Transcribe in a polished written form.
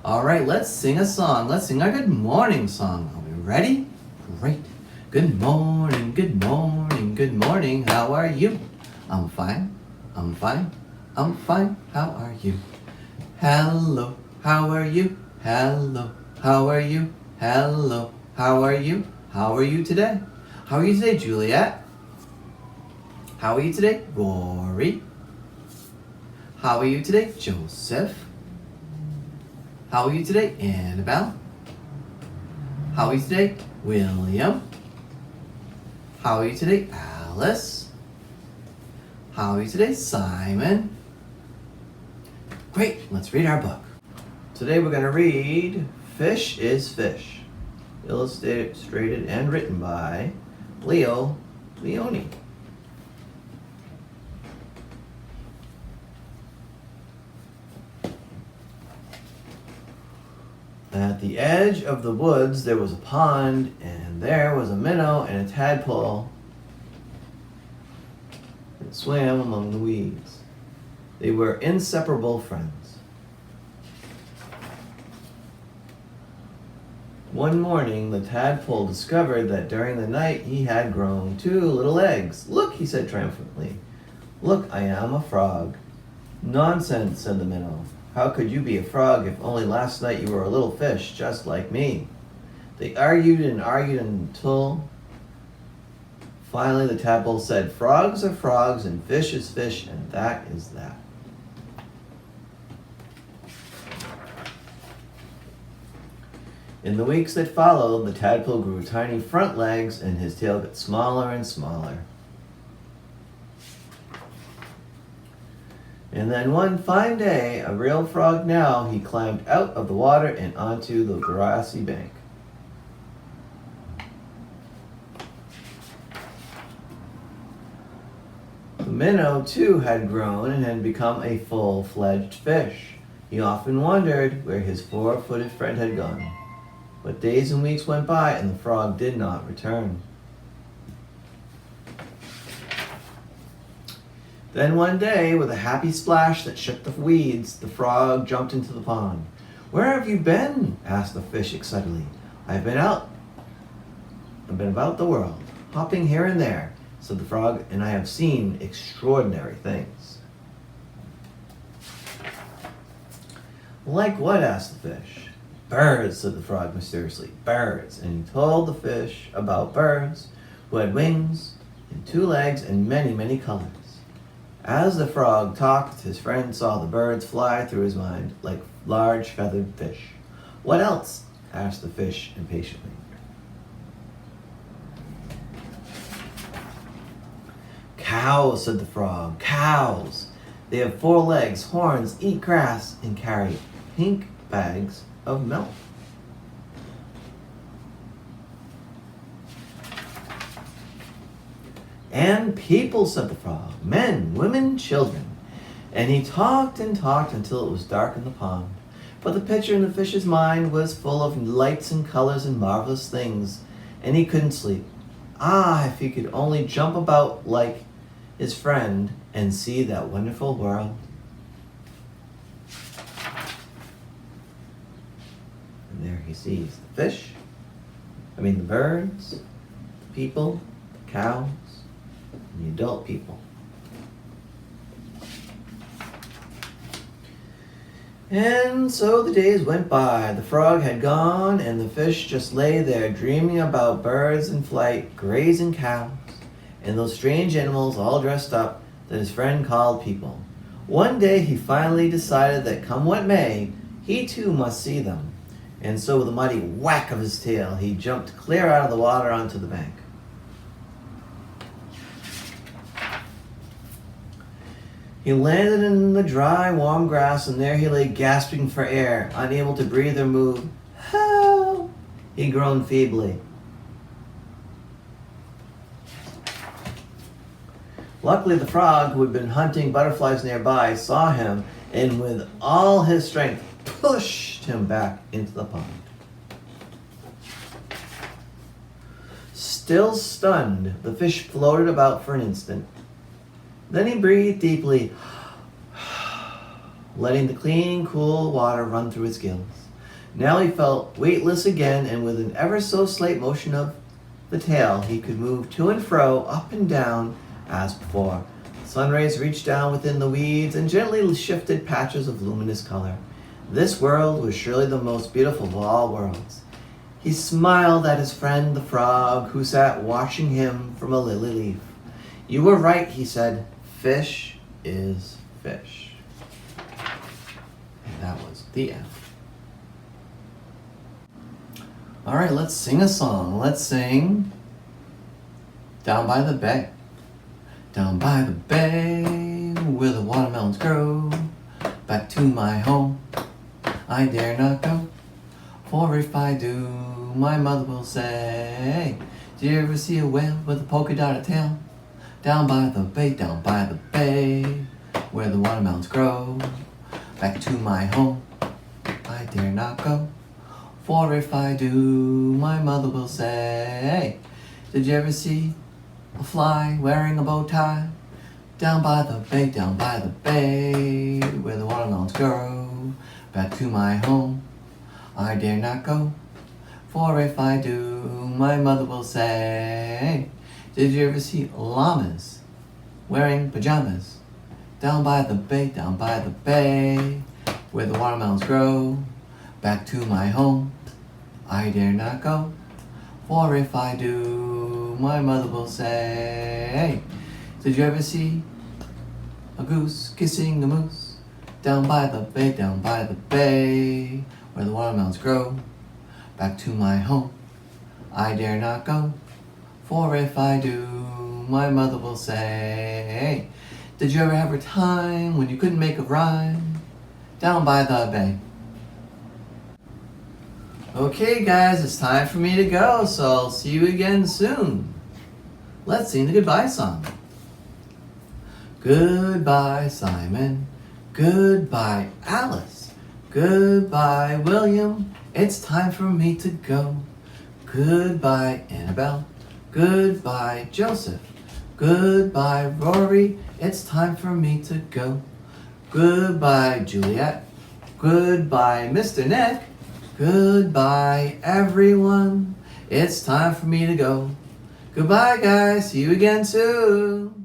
All right, let's sing a song. Let's sing our good morning song. Are we ready? Great. Good morning, good morning, good morning. How are you? I'm fine. I'm fine. I'm fine. How are you? Hello. How are you? Hello. How are you? Hello. How are you? How are you today? How are you today, Juliet? How are you today, Rory? How are you today, Joseph? How are you today, Annabelle? How are you today, William? How are you today, Alice? How are you today, Simon? Great, let's read our book. Today we're going to read Fish is Fish, illustrated and written by Leo Leone. At the edge of the woods there was a pond, and there was a minnow and a tadpole that swam among the weeds. They were inseparable friends. One morning the tadpole discovered that during the night he had grown 2 little eggs. "Look," he said triumphantly. "Look, I am a frog." "Nonsense," said the minnow. "How could you be a frog if only last night you were a little fish, just like me?" They argued and argued until finally the tadpole said, "Frogs are frogs and fish is fish, and that is that." In the weeks that followed, the tadpole grew tiny front legs and his tail got smaller and smaller. And then one fine day, a real frog now, he climbed out of the water and onto the grassy bank. The minnow, too, had grown and had become a full-fledged fish. He often wondered where his 4-footed friend had gone. But days and weeks went by and the frog did not return. Then one day, with a happy splash that shook the weeds, the frog jumped into the pond. "Where have you been?" asked the fish excitedly. I've been about the world, hopping here and there," said the frog, "and I have seen extraordinary things." "Like what?" asked the fish. "Birds," said the frog mysteriously. "Birds." And he told the fish about birds who had wings and 2 legs and many, many colors. As the frog talked, his friend saw the birds fly through his mind like large feathered fish. "What else?" asked the fish impatiently. "Cows," said the frog. "Cows. They have 4 legs, horns, eat grass, and carry pink bags of milk." "And people," said the frog. "Men, women, children." And he talked and talked until it was dark in the pond. But the picture in the fish's mind was full of lights and colors and marvelous things, and he couldn't sleep. Ah, if he could only jump about like his friend and see that wonderful world. And there he sees the birds, the people, the cows, and the adult people. And so the days went by. The frog had gone, and the fish just lay there dreaming about birds in flight, grazing cows, and those strange animals all dressed up that his friend called people. One day he finally decided that come what may, he too must see them. And so with a mighty whack of his tail, he jumped clear out of the water onto the bank. He landed in the dry, warm grass, and there he lay gasping for air, unable to breathe or move. "Help!" he groaned feebly. Luckily, the frog, who had been hunting butterflies nearby, saw him, and with all his strength, pushed him back into the pond. Still stunned, the fish floated about for an instant. Then he breathed deeply, letting the clean, cool water run through his gills. Now he felt weightless again, and with an ever so slight motion of the tail, he could move to and fro, up and down, as before. The sun rays reached down within the weeds and gently shifted patches of luminous color. This world was surely the most beautiful of all worlds. He smiled at his friend the frog, who sat watching him from a lily leaf. "You were right," he said. "Fish is fish." And that was the end. All right, let's sing a song. Let's sing Down by the Bay. Down by the bay, where the watermelons grow, back to my home I dare not go. For if I do, my mother will say, "Did you ever see a whale with a polka dotted tail? Down by the bay, where the watermelons grow, back to my home I dare not go. For if I do, my mother will say, "Did you ever see a fly wearing a bow tie? Down by the bay, where the watermelons grow, back to my home I dare not go. For if I do, my mother will say, "Did you ever see llamas wearing pajamas? Down by the bay, where the watermelons grow, back to my home I dare not go. For if I do, my mother will say, "Did you ever see a goose kissing a moose? Down by the bay, where the watermelons grow, back to my home I dare not go. For if I do, my mother will say, "Did you ever have a time when you couldn't make a rhyme? Down by the bay." Okay guys, it's time for me to go, so I'll see you again soon. Let's sing the goodbye song. Goodbye Simon, goodbye Alice, goodbye William, it's time for me to go. Goodbye Annabelle, goodbye Joseph, goodbye Rory, it's time for me to go. Goodbye Juliet, goodbye Mr. Nick, goodbye everyone, it's time for me to go. Goodbye guys, see you again soon.